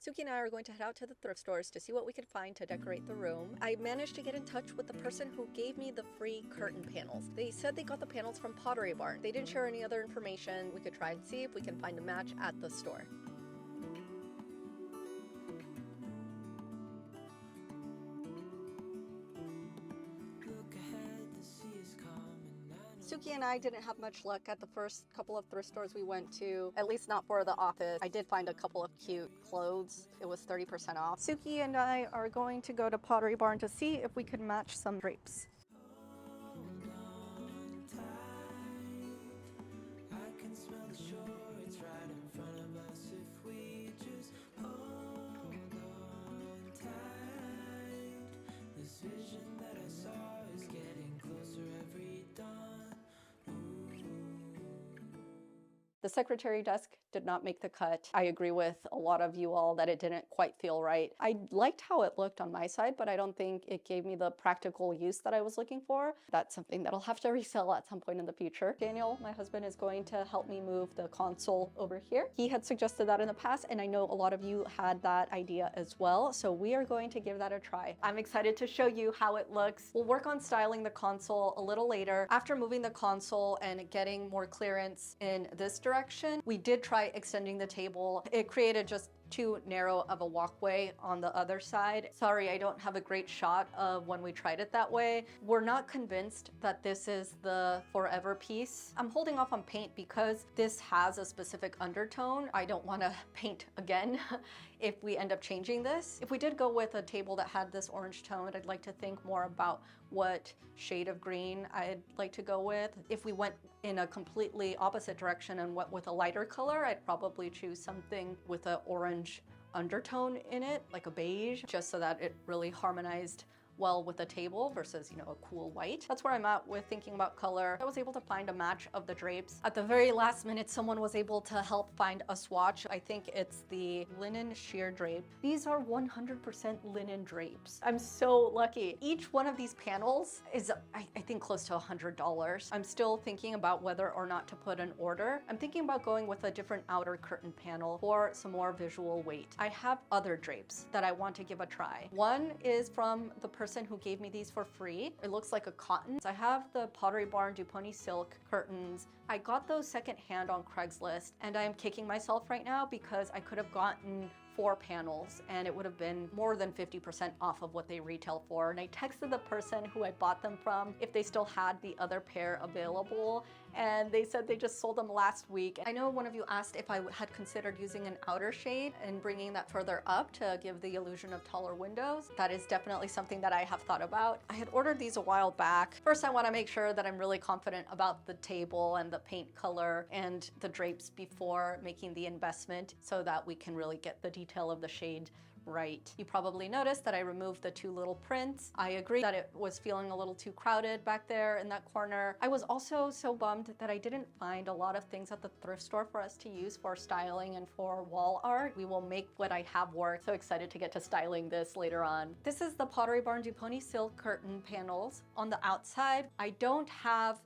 Suki and I are going to head out to the thrift stores to see what we can find to decorate the room. I managed to get in touch with the person who gave me the free curtain panels. They said they got the panels from Pottery Barn. They didn't share any other information. We could try and see if we can find a match at the store. Suki and I didn't have much luck at the first couple of thrift stores we went to, at least not for the office. I did find a couple of cute clothes. It was 30% off. Suki and I are going to go to Pottery Barn to see if we can match some drapes. The secretary desk did not make the cut. I agree with a lot of you all that it didn't quite feel right. I liked how it looked on my side, but I don't think it gave me the practical use that I was looking for. That's something that I'll have to resell at some point in the future. Daniel, my husband, is going to help me move the console over here. He had suggested that in the past, and I know a lot of you had that idea as well. So we are going to give that a try. I'm excited to show you how it looks. We'll work on styling the console a little later. After moving the console and getting more clearance in this direction, we did try extending the table. It created just too narrow of a walkway on the other side. Sorry, I don't have a great shot of when we tried it that way. We're not convinced that this is the forever piece. I'm holding off on paint because this has a specific undertone. I don't want to paint again if we end up changing this. If we did go with a table that had this orange tone, I'd like to think more about what shade of green I'd like to go with. If we went in a completely opposite direction and went with a lighter color, I'd probably choose something with an orange undertone in it, like a beige, just so that it really harmonized well with the table versus, a cool white. That's where I'm at with thinking about color. I was able to find a match of the drapes. At the very last minute, someone was able to help find a swatch. I think it's the linen sheer drape. These are 100% linen drapes. I'm so lucky. Each one of these panels is, I think, close to $100. I'm still thinking about whether or not to put an order. I'm thinking about going with a different outer curtain panel for some more visual weight. I have other drapes that I want to give a try. One is from the person who gave me these for free. It looks like a cotton. I have the Pottery Barn Duponi silk curtains. I got those secondhand on Craigslist, and I am kicking myself right now because I could have gotten 4 panels and it would have been more than 50% off of what they retail for. And I texted the person who I bought them from if they still had the other pair available, and they said they just sold them last week. I know one of you asked if I had considered using an outer shade and bringing that further up to give the illusion of taller windows. That is definitely something that I have thought about. I had ordered these a while back. First, I want to make sure that I'm really confident about the table and the paint color and the drapes before making the investment so that we can really get the detail of the shade right. You probably noticed that I removed the 2 little prints. I agree that it was feeling a little too crowded back there in that corner. I was also so bummed that I didn't find a lot of things at the thrift store for us to use for styling and for wall art. We will make what I have work. So excited to get to styling this later on. This is the Pottery Barn Duponi silk curtain panels. On the outside, I don't have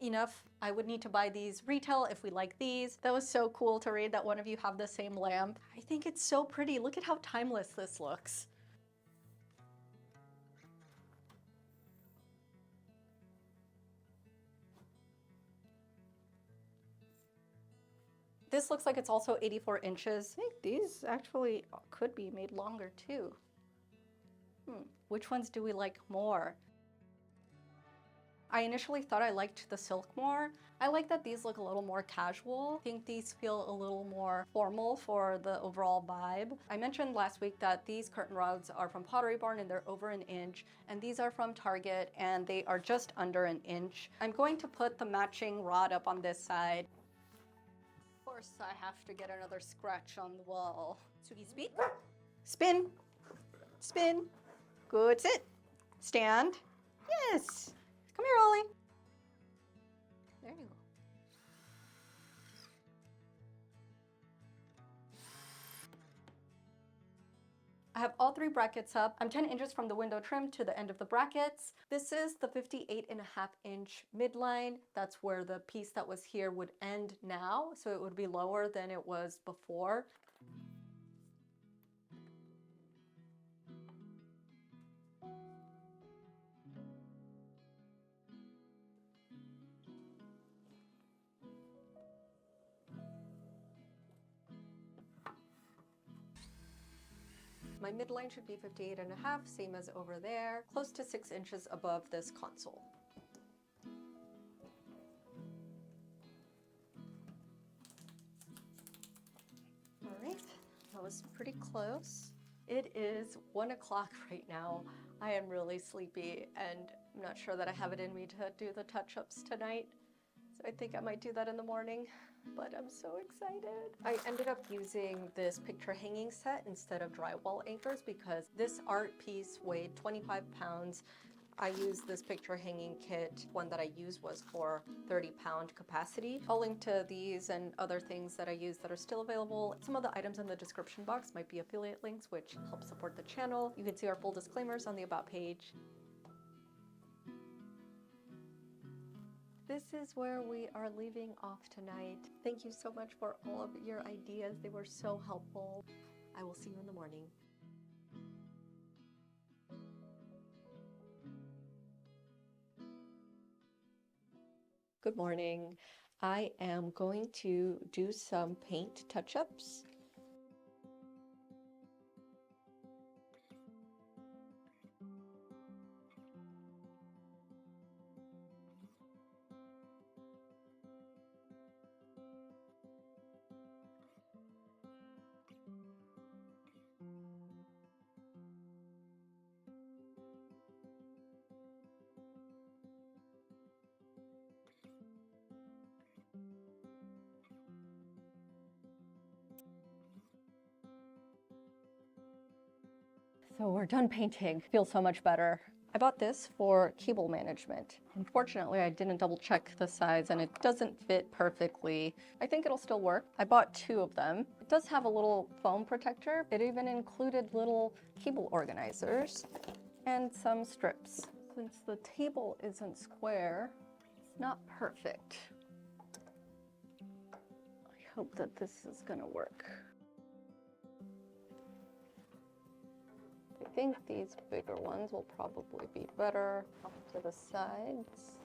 enough. I would need to buy these retail if we like these. That was so cool to read that one of you have the same lamp. I think it's so pretty. Look at how timeless this looks. This looks like it's also 84 inches. I think these actually could be made longer too. Which ones do we like more? I initially thought I liked the silk more. I like that these look a little more casual. I think these feel a little more formal for the overall vibe. I mentioned last week that these curtain rods are from Pottery Barn and they're over an inch, and these are from Target and they are just under an inch. I'm going to put the matching rod up on this side. Of course, I have to get another scratch on the wall. Sugi, speed. Spin. Spin. Good. Sit. Stand. Yes. Come here, Ollie. There you go. I have all 3 brackets up. I'm 10 inches from the window trim to the end of the brackets. This is the 58.5-inch midline. That's where the piece that was here would end now, so it would be lower than it was before. My midline should be 58.5, same as over there, close to 6 inches above this console. All right, that was pretty close. It is 1 o'clock right now. I am really sleepy and I'm not sure that I have it in me to do the touch-ups tonight. So I think I might do that in the morning, but I'm so excited. I ended up using this picture hanging set instead of drywall anchors because this art piece weighed 25 pounds. I used this picture hanging kit. One that I used was for 30-pound capacity. I'll link to these and other things that I use that are still available. Some of the items in the description box might be affiliate links, which help support the channel. You can see our full disclaimers on the About page. This is where we are leaving off tonight. Thank you so much for all of your ideas. They were so helpful. I will see you in the morning. Good morning. I am going to do some paint touch-ups. So we're done painting. Feels so much better. I bought this for cable management. Unfortunately, I didn't double check the size and it doesn't fit perfectly. I think it'll still work. I bought 2 of them. It does have a little foam protector. It even included little cable organizers and some strips. Since the table isn't square, it's not perfect. I hope that this is gonna work. I think these bigger ones will probably be better. Off to the sides.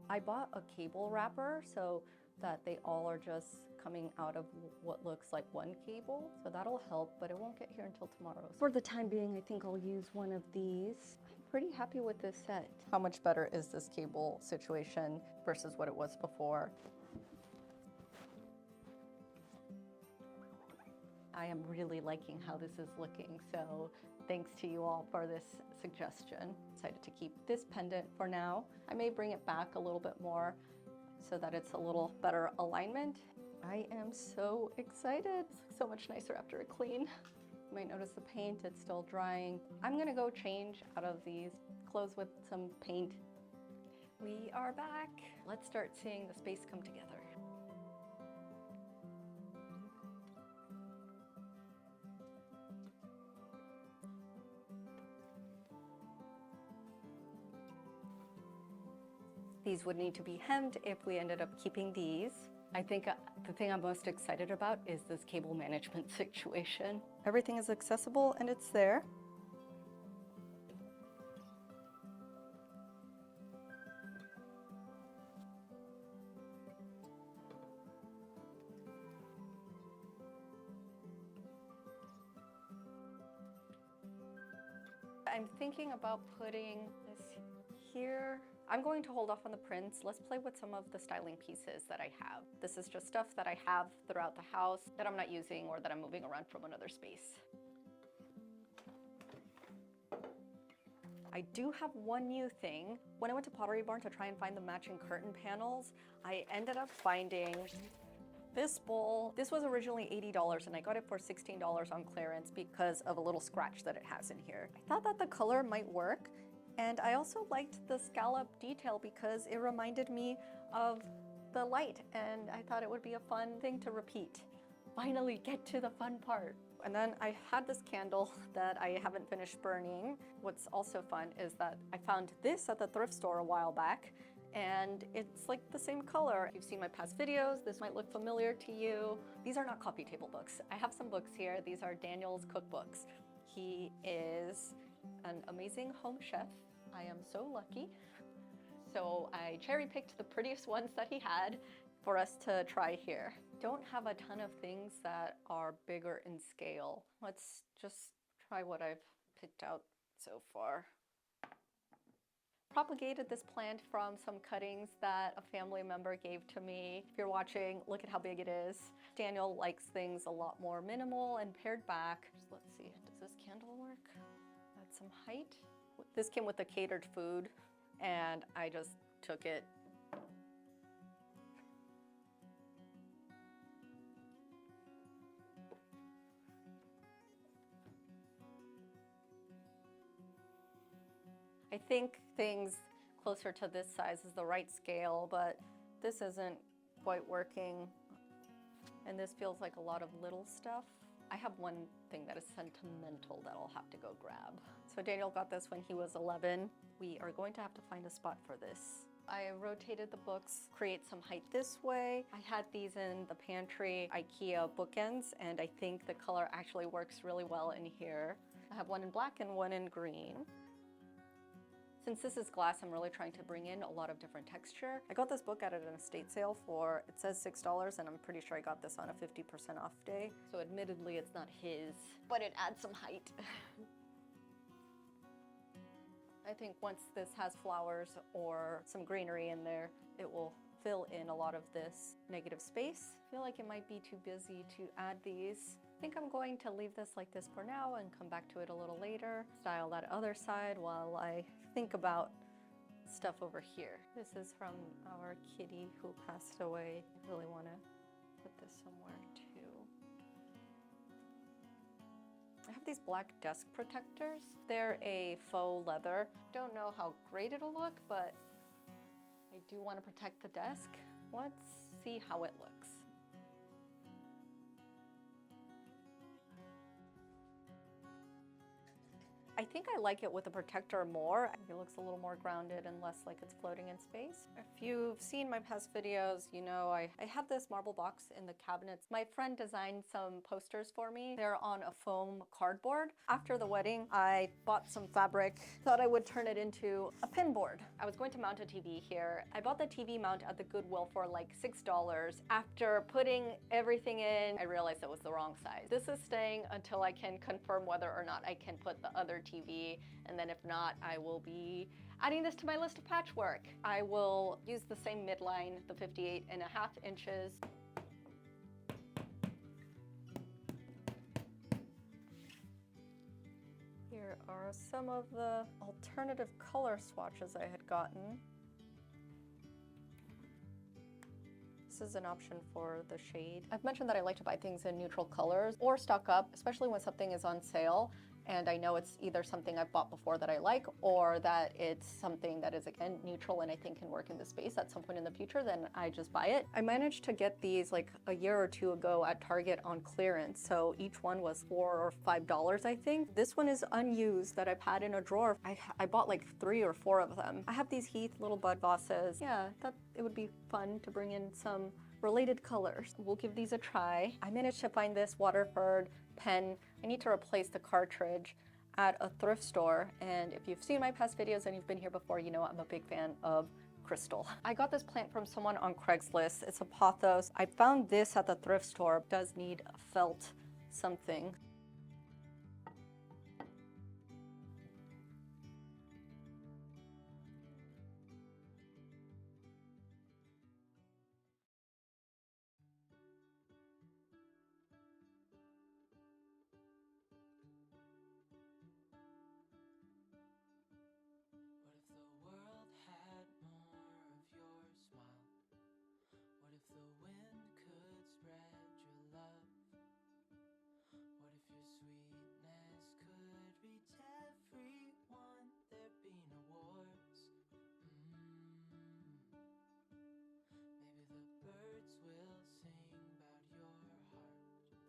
I bought a cable wrapper so that they all are just coming out of what looks like one cable. So that'll help, but it won't get here until tomorrow. For the time being, I think I'll use one of these. I'm pretty happy with this set. How much better is this cable situation versus what it was before? I am really liking how this is looking, so thanks to you all for this suggestion. Decided to keep this pendant for now. I may bring it back a little bit more so that it's a little better alignment. I am so excited. This looks so much nicer after a clean. You might notice the paint, it's still drying. I'm gonna go change out of these clothes with some paint. We are back. Let's start seeing the space come together. These would need to be hemmed if we ended up keeping these. I think the thing I'm most excited about is this cable management situation. Everything is accessible and it's there. I'm thinking about putting this here. I'm going to hold off on the prints. Let's play with some of the styling pieces that I have. This is just stuff that I have throughout the house that I'm not using or that I'm moving around from another space. I do have one new thing. When I went to Pottery Barn to try and find the matching curtain panels, I ended up finding this bowl. This was originally $80 and I got it for $16 on clearance because of a little scratch that it has in here. I thought that the color might work. And I also liked the scallop detail because it reminded me of the light and I thought it would be a fun thing to repeat. Finally get to the fun part. And then I had this candle that I haven't finished burning. What's also fun is that I found this at the thrift store a while back and it's like the same color. If you've seen my past videos, this might look familiar to you. These are not coffee table books. I have some books here. These are Daniel's cookbooks. He is an amazing home chef. I am so lucky. So I cherry-picked the prettiest ones that he had for us to try here. don't have a ton of things that are bigger in scale. Let's just try what I've picked out so far. Propagated this plant from some cuttings that a family member gave to me. If you're watching, look at how big it is. Daniel likes things a lot more minimal and pared back. Let's see, does this candle work? Add some height. This came with the catered food and I just took it. I think things closer to this size is the right scale, but this isn't quite working. And this feels like a lot of little stuff. I have one thing that is sentimental that I'll have to go grab. So Daniel got this when he was 11. We are going to have to find a spot for this. I rotated the books, create some height this way. I had these in the pantry IKEA bookends, and I think the color actually works really well in here. I have one in black and one in green. Since this is glass, I'm really trying to bring in a lot of different texture. I got this book at an estate sale for, it says $6, and I'm pretty sure I got this on a 50% off day. So admittedly, it's not his, but it adds some height. I think once this has flowers or some greenery in there, it will fill in a lot of this negative space. I feel like it might be too busy to add these. I think I'm going to leave this like this for now and come back to it a little later. Style that other side while I think about stuff over here. This is from our kitty who passed away. I really want to put this somewhere too. I have these black desk protectors. They're a faux leather. Don't know how great it'll look, but I do want to protect the desk. Let's see how it looks. I think I like it with a protector more. It looks a little more grounded and less like it's floating in space. If you've seen my past videos, you know I have this marble box in the cabinets. My friend designed some posters for me. They're on a foam cardboard. After the wedding, I bought some fabric, thought I would turn it into a pin board. I was going to mount a TV here. I bought the TV mount at the Goodwill for like $6. After putting everything in, I realized it was the wrong size. This is staying until I can confirm whether or not I can put the other TV, and then if not, I will be adding this to my list of patchwork. I will use the same midline, the 58.5 inches. Here are some of the alternative color swatches I had gotten. This is an option for the shade. I've mentioned that I like to buy things in neutral colors or stock up, especially when something is on sale. And I know it's either something I've bought before that I like, or that it's something that is, again, neutral and I think can work in the space at some point in the future, then I just buy it. I managed to get these like a year or two ago at Target on clearance. So each one was $4 or $5, I think. This one is unused that I've had in a drawer. I bought like 3 or 4 of them. I have these Heath little bud vases. Yeah, thought it would be fun to bring in some related colors. We'll give these a try. I managed to find this Waterford pen. I need to replace the cartridge at a thrift store, and if you've seen my past videos and you've been here before, you know I'm a big fan of crystal. I got this plant from someone on Craigslist. It's a pothos. I found this at the thrift store. It does need a felt something.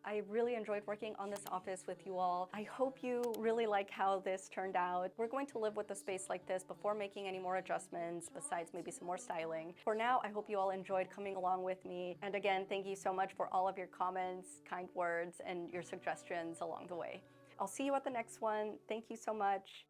I really enjoyed working on this office with you all. I hope you really like how this turned out. We're going to live with a space like this before making any more adjustments, besides maybe some more styling. For now, I hope you all enjoyed coming along with me. And again, thank you so much for all of your comments, kind words, and your suggestions along the way. I'll see you at the next one. Thank you so much.